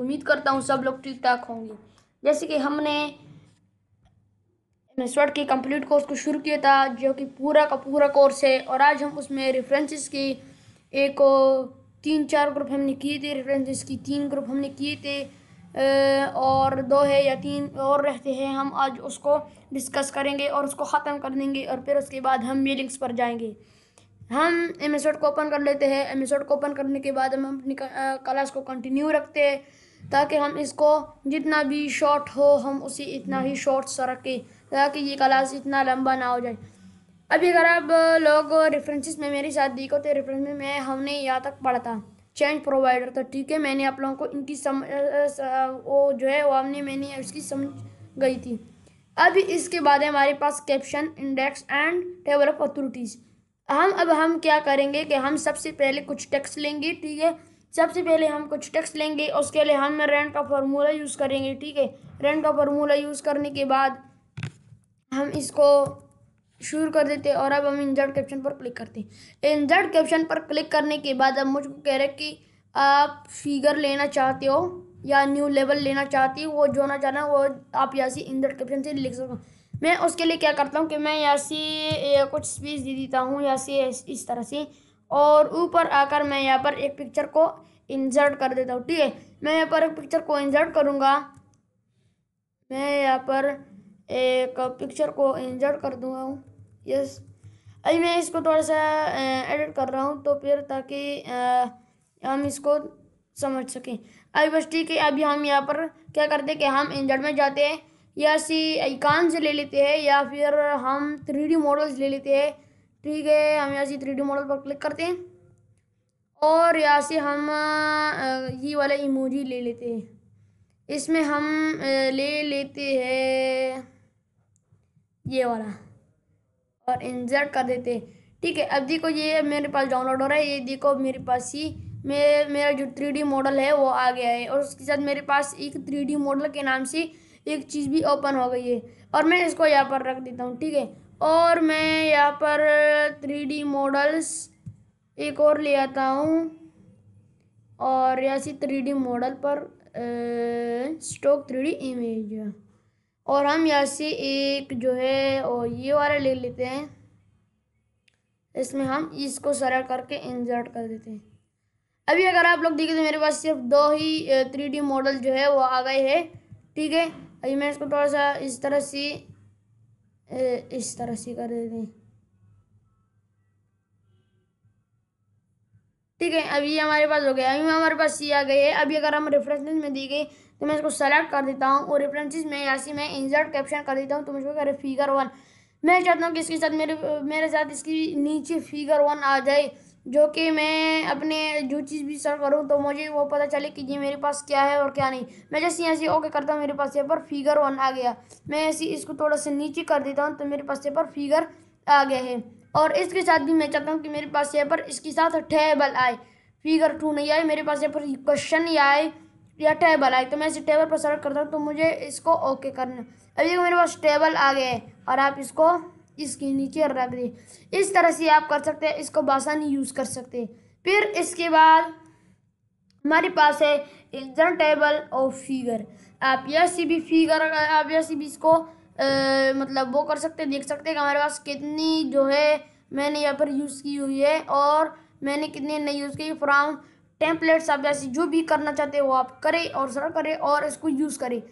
उम्मीद करता हूँ सब लोग ठीक ठाक होंगे। जैसे कि हमने एमएस की कंप्लीट कोर्स को शुरू किया था, जो कि पूरा का पूरा कोर्स है, और आज हम उसमें रेफरेंसेस की एक 3-4 ग्रुप हमने किए थे। रेफरेंसेस की 3 ग्रुप हमने किए थे, और 2 है या 3 और रहते हैं। हम आज उसको डिस्कस करेंगे और उसको ख़त्म कर देंगे, और फिर उसके बाद हम मेलिंग्स पर जाएंगे। हम एमएस वर्ड को ओपन कर लेते हैं। एमएस वर्ड को ओपन करने के बाद हम अपनी क्लास को कंटिन्यू रखते हैं, ताकि हम इसको जितना भी शॉर्ट हो हम उसे इतना ही शॉर्ट रखें, ताकि ये क्लास इतना लंबा ना हो जाए। अभी अगर आप लोग रेफरेंसेस में मेरे साथ देखो तो रेफरेंस में हमने यहाँ तक पढ़ा था चेंज प्रोवाइडर। तो ठीक है, मैंने आप लोगों को इनकी वो जो है वो मैंने उसकी समझ गई थी। अभी इसके बाद है हमारे पास caption, index and table of authorities. हम क्या करेंगे कि हम सबसे पहले कुछ टेक्स्ट लेंगे। ठीक है, सबसे पहले हम कुछ टेक्स्ट लेंगे, उसके लिए हम रैंड का फार्मूला यूज़ करेंगे। ठीक है, रैंड का फार्मूला यूज़ करने के बाद हम इसको शुरू कर देते हैं, और अब हम इंसर्ट कैप्शन पर क्लिक करते हैं। इंसर्ट कैप्शन पर क्लिक करने के बाद अब मुझको कह रहे कि आप फिगर लेना चाहते हो या न्यू लेवल लेना चाहती हो, वो जो ना चाहना वो आप यहाँ से इंसर्ट कैप्शन से लिख सको। मैं उसके लिए क्या करता हूँ कि मैं यहाँ से कुछ स्पेस दे देता हूँ यहाँ से इस तरह से, और ऊपर आकर मैं यहाँ पर एक पिक्चर को इंसर्ट कर देता हूँ। ठीक है, मैं यहाँ पर एक पिक्चर को इंसर्ट करूँगा। मैं यहाँ पर एक पिक्चर को इंसर्ट कर दूँगा हूँ। यस, अभी मैं इसको थोड़ा सा एडिट कर रहा हूँ, तो फिर ताकि हम इसको समझ सकें। अभी बस ठीक है, अभी हम यहाँ पर क्या करते हैं कि हम इंसर्ट में जाते हैं, या सी आइकन से ले लेते हैं, या फिर हम 3D मॉडल्स ले लेते हैं। ठीक है, हम यहाँ से 3D मॉडल पर क्लिक करते हैं, और यहाँ से हम ये वाला इमोजी ले लेते हैं। इसमें हम ले लेते हैं ये वाला, और इंसर्ट कर देते हैं। ठीक है, अब देखो ये मेरे पास डाउनलोड हो रहा है। ये देखो मेरे पास ही मेरा जो 3D मॉडल है वो आ गया है, और उसके साथ मेरे पास एक 3D मॉडल के नाम से एक चीज़ भी ओपन हो गई है, और मैं इसको यहाँ पर रख देता हूँ। ठीक है, और मैं यहाँ पर 3D मॉडल्स एक और ले आता हूँ, और यहाँ से 3D मॉडल पर स्टॉक 3D इमेज, और हम यहाँ से एक जो है और ये वाला ले लेते हैं। इसमें हम इसको सरल करके इंसर्ट कर देते हैं। अभी अगर आप लोग देखें तो मेरे पास सिर्फ 2 ही 3D मॉडल जो है वो आ गए हैं। ठीक है, अभी मैं इसको थोड़ा सा इस तरह से कर देते हैं। ठीक है, अभी हमारे पास हो गया। अभी हमारे पास ये आ गए हैं। अभी अगर हम रेफरेंसेस में देखें तो मैं इसको सेलेक्ट कर देता हूँ, और रेफरेंसेस में यहाँ से मैं इंसर्ट कैप्शन कर देता हूँ। तो मुझको कह रहे फिगर 1। मैं चाहता हूँ कि इसके साथ मेरे साथ इसकी नीचे फिगर 1 आ जाए, जो कि मैं अपने जो चीज़ भी सर्च करूँ तो मुझे वो पता चले कि ये मेरे पास क्या है और क्या नहीं। मैं जैसे यहाँ से ओके करता हूँ, मेरे पास यहाँ पर फिगर 1 आ गया। मैं ऐसे इसको थोड़ा सा नीचे कर देता हूँ, तो मेरे पास यहाँ पर फिगर आ गया है। और इसके साथ भी मैं चाहता हूँ कि मेरे पास यहाँ पर इसके साथ टेबल आए, फिगर 2 नहीं आए। मेरे पास यहाँ पर क्वेश्चन ही आए या टेबल आए, तो मैं इसे टेबल पर सेलेक्ट करता हूँ, तो मुझे इसको ओके करना है। अभी देखो मेरे पास टेबल आ गया है, और आप इसको इसके नीचे रख दें। इस तरह से आप कर सकते हैं, इसको आसानी यूज़ कर सकते हैं। फिर इसके बाद हमारे पास है इंसर्ट टेबल और फिगर। आप ऐसी भी फिगर, आप ऐसी भी इसको मतलब वो कर सकते हैं, देख सकते हैं कि हमारे पास कितनी जो है मैंने यहाँ पर यूज़ की हुई है, और मैंने कितनी नहीं यूज़ की। फ्रॉम टेम्पलेट्स आप जैसे जो भी करना चाहते हैं वो आप करें और सर्च करें और इसको यूज़ करें।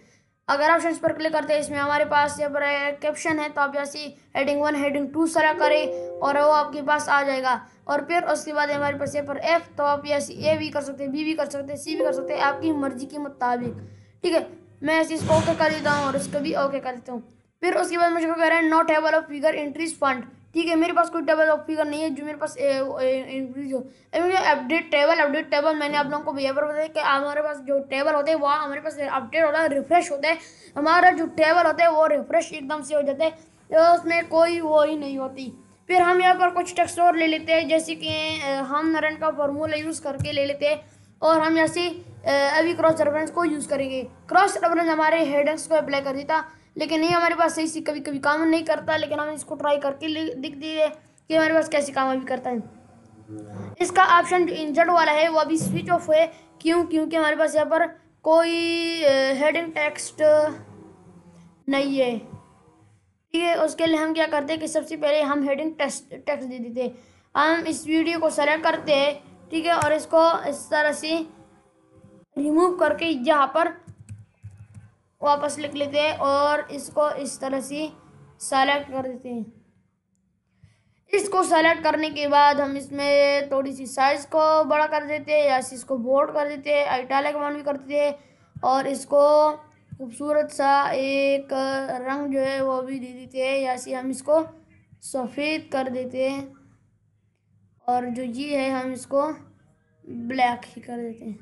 अगर ऑप्शन पर क्लिक करते हैं, इसमें हमारे पास यहाँ पर कैप्शन है, तो आप जैसे हेडिंग 1 हेडिंग 2 सेलेक्ट करें और वो आपके पास आ जाएगा। और फिर उसके बाद हमारे पास यहाँ पर एफ, तो आप ऐसे ए भी कर सकते हैं, बी भी कर सकते हैं, सी भी कर सकते हैं, आपकी मर्जी के मुताबिक। ठीक है, मैं ऐसे इसको ओके कर देता हूँ और इसको भी ओके कर देता हूँ। फिर उसके बाद मुझे कह रहा है no table of figure entries fund. ठीक है, मेरे पास कोई टेबल ऑफ फिगर नहीं है जो मेरे पास एंट्रीज हो। अपडेट टेबल मैंने आप लोगों को यहाँ पर बताया कि हमारे पास जो टेबल होते हैं वो हमारे पास अपडेट होता है, रिफ्रेश होता है। हमारा जो टेबल होता है वो रिफ्रेश एकदम से हो जाता है, तो उसमें कोई वो ही नहीं होती। फिर हम यहाँ पर कुछ टेक्स्ट और ले लेते हैं, जैसे कि हम नरन का फार्मूला यूज़ करके ले लेते हैं, और हम यहाँ से अभी क्रॉस रेफरेंस को यूज़ करेंगे। क्रॉस रेफरेंस हमारे हेडर्स को अप्लाई कर देता, लेकिन ये हमारे पास सही से कभी कभी काम नहीं करता, लेकिन हम इसको ट्राई करके दिख दिए कि हमारे पास कैसे काम अभी करता है। इसका ऑप्शन जो इंसर्ट वाला है वो अभी स्विच ऑफ है। क्यों? क्योंकि हमारे पास यहाँ पर कोई हेडिंग टेक्स्ट नहीं है, ठीक है। उसके लिए हम क्या करते हैं कि सबसे पहले हम हेडिंग टेक्स्ट दे देते हैं। हम इस वीडियो को सेलेक्ट करते हैं, ठीक है, और इसको इस तरह से रिमूव करके यहाँ पर वापस लिख लेते हैं और इसको इस तरह से सेलेक्ट कर देते हैं। इसको सेलेक्ट करने के बाद हम इसमें थोड़ी सी साइज को बड़ा कर देते हैं या इसको बोल्ड कर देते हैं, इटैलिक वन भी कर देते हैं और इसको खूबसूरत सा एक रंग जो है वो भी दे देते हैं, या हम इसको सफ़ेद कर देते हैं और जो ये है हम इसको ब्लैक ही कर देते हैं।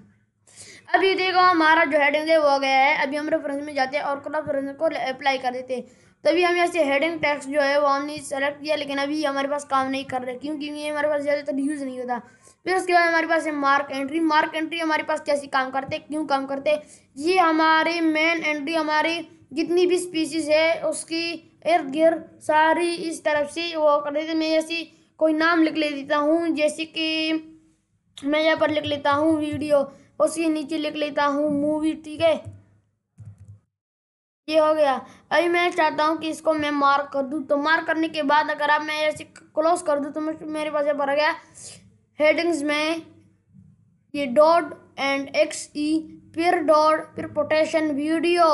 अभी देखो हमारा जो हेडिंग है वो आ गया है। अभी हम रेफरेंस में जाते हैं और रेफरेंस को अप्लाई कर देते हैं। तभी हम ऐसे हेडिंग टेक्स्ट जो है वो हमने सेलेक्ट किया, लेकिन अभी हमारे पास काम नहीं कर रहे क्योंकि ये हमारे पास ज़्यादातर यूज़ नहीं होता। फिर उसके बाद हमारे पास है मार्क एंट्री। मार्क एंट्री हमारे पास कैसे काम करते, क्यों काम करते, ये हमारी मेन एंट्री हमारी जितनी भी स्पीसीज है उसकी इर्द गिर्द सारी इस तरफ से वो कर देते। मैं ऐसी कोई नाम लिख ले देता हूँ, जैसे कि मैं यहाँ पर लिख लेता हूँ वीडियो, उसके नीचे लिख लेता हूँ मूवी, ठीक है, ये हो गया। अभी मैं चाहता हूँ कि इसको मैं मार्क कर दूँ, तो मार्क करने के बाद अगर आप मैं ऐसे क्लोज कर दूँ तो मेरे पास ये भर गया हेडिंग्स में ये डॉट एंड XE फिर डॉट फिर quotation video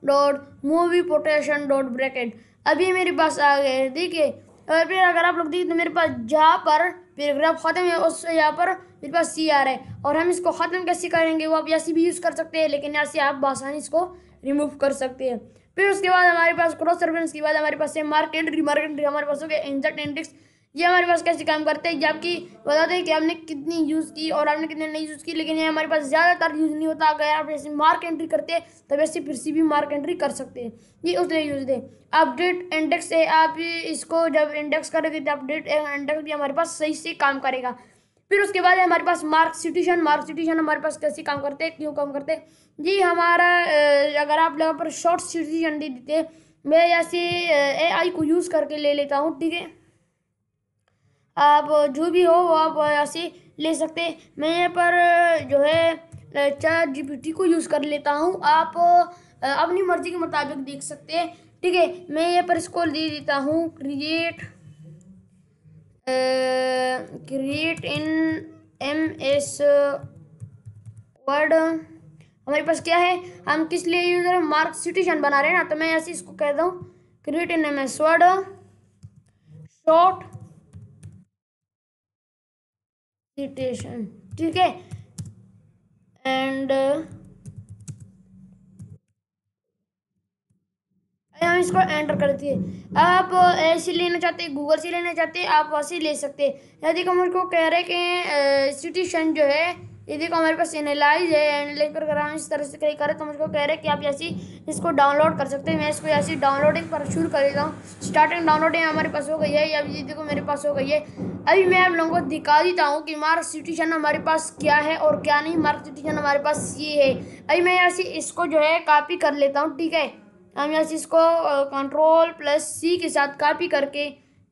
dot movie quotation dot bracket. अभी मेरे पास आ गए, देखिए। और फिर अगर आप लोग देखिए तो मेरे पास जहाँ पर पैराग्राफ ख़त्म है उस यहाँ पर मेरे पास C आ रहा है, और हम इसको ख़त्म कैसे करेंगे वो आप ऐसे भी यूज़ कर सकते हैं, लेकिन यहाँ से आप आसानी इसको रिमूव कर सकते हैं। फिर उसके बाद हमारे पास क्रॉस रेफरेंस के बाद हमारे पास है मार्क एंट्री। मार्क एंट्री हमारे पास हो गया इंसर्ट इंडेक्स। ये हमारे पास कैसे काम करते हैं, जबकि बताते हैं कि हमने कितनी यूज़ की और हमने कितने नहीं यूज़ की, लेकिन ये हमारे पास ज़्यादातर यूज़ नहीं होता। अगर आप ऐसे मार्क एंट्री करते हैं तब ऐसे फिर से भी मार्क एंट्री कर सकते हैं, ये उसने यूज़ दे। अपडेट इंडेक्स से आप इसको जब इंडेक्स करेंगे तो अपडेट इंडेक्स भी हमारे पास सही से काम करेगा। फिर उसके बाद हमारे पास मार्क सिटिशन। मार्क सिटिशन हमारे पास कैसे काम करते हैं, क्यों काम करते हैं, जी हमारा अगर आप लोगों पर शॉर्ट सिटिशन दे देते हैं, मैं ऐसे AI को यूज़ करके ले लेता हूँ, ठीक है। आप जो भी हो वो आप ऐसे ले सकते हैं। मैं यहाँ पर जो है ChatGPT को यूज़ कर लेता हूँ, आप अपनी मर्ज़ी के मुताबिक देख सकते हैं, ठीक है। मैं यहाँ पर इसको दे देता हूँ क्रिएट इन MS वर्ड। हमारे पास क्या है, हम किस लिए यूज़र मार्क सिटिशन बना रहे हैं ना, तो मैं ऐसे इसको कहता हूँ create in MS word short citation, ठीक है। एंड हम इसको एंटर कर दिए। आप ऐसे लेना चाहते हैं, गूगल से लेना चाहते हैं, आप वैसे ले सकते हैं। या देखो मुझको कह रहे हैं कि सिटिशन जो है, ये देखो हमारे पास एनालाइज है। एनालाइज पर अगर हम इस तरह से क्लिक करें तो मुझको कह रहे हैं कि आप ऐसे इसको डाउनलोड कर सकते हैं। मैं इसको ऐसे डाउनलोडिंग पर शुरू कर देता हूँ। स्टार्टिंग डाउनलोडिंग हमारे पास हो गई है, या ये देखो मेरे पास हो गई है। अभी मैं आप लोगों को दिखा देता हूँ कि मार्क सिटिशन हमारे पास क्या है और क्या नहीं। मार्क सिटिशन हमारे पास ये है। अभी मैं ऐसे इसको जो है कॉपी कर लेता हूँ, ठीक है। हम यहाँ से इसको Ctrl+C के साथ कॉपी करके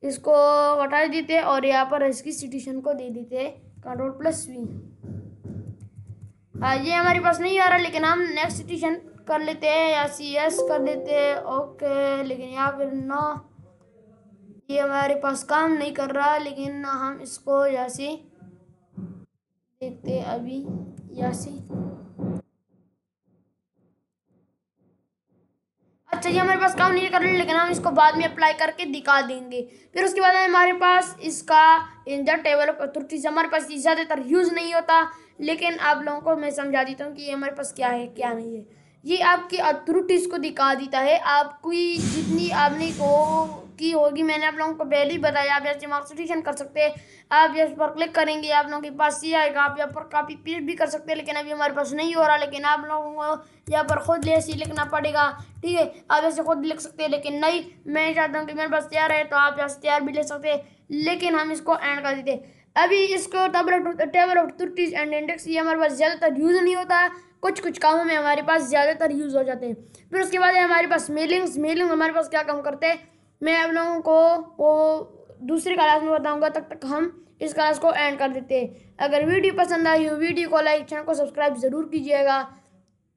इसको हटा देते हैं और यहाँ पर इसकी सिटिशन को दे देते हैं Ctrl+V। ये हमारे पास नहीं आ रहा, लेकिन हम नेक्स्ट सिटिशन कर लेते हैं या CS कर देते हैं, ओके। लेकिन यहाँ फिर नो, ये हमारे पास काम नहीं कर रहा, लेकिन हम इसको यहाँ से देखते हैं। अभी यहाँ से अच्छा, ये हमारे पास काम नहीं कर रही, लेकिन हम इसको बाद में अप्लाई करके दिखा देंगे। फिर उसके बाद हमारे पास इसका in the table of authorities हमारे पास ज़्यादातर यूज़ नहीं होता, लेकिन आप लोगों को मैं समझा देता हूँ कि ये हमारे पास क्या है क्या नहीं है। ये आपकी अथॉरिटीज़ को दिखा देता है, आपकी जितनी आपने को की होगी। मैंने आप लोगों को पहले ही बताया, आप जैसे मार्क सिटिशन कर सकते हैं। आप इस पर क्लिक करेंगे आप लोगों के पास ये आएगा, आप यहाँ पर कॉपी पेस्ट भी कर सकते हैं, लेकिन अभी हमारे पास नहीं हो रहा। लेकिन आप लोगों को यहाँ पर खुद ऐसे लिखना पड़ेगा, ठीक है। आप ऐसे खुद लिख सकते हैं, लेकिन नहीं, मैं चाहता हूँ कि मेरे पास तैयार है, तो आप यहाँ से तैयार भी ले सकते हैं, लेकिन हम इसको एंड कर देते हैं। अभी इसको table of authorities and index ये हमारे पास ज़्यादातर यूज़ नहीं होता, कुछ कुछ कामों में हमारे पास ज़्यादातर यूज़ हो जाते हैं। फिर उसके बाद हमारे पास मेलिंग्स। मेलिंग हमारे पास क्या काम करते हैं, मैं आप लोगों को वो दूसरी क्लास में बताऊंगा, तब तक हम इस क्लास को एंड कर देते हैं। अगर वीडियो पसंद आई हो वीडियो को लाइक, चैनल को सब्सक्राइब ज़रूर कीजिएगा।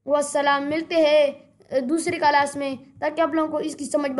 वस्सलाम। मिलते हैं दूसरी क्लास में, ताकि आप लोगों को इसकी समझ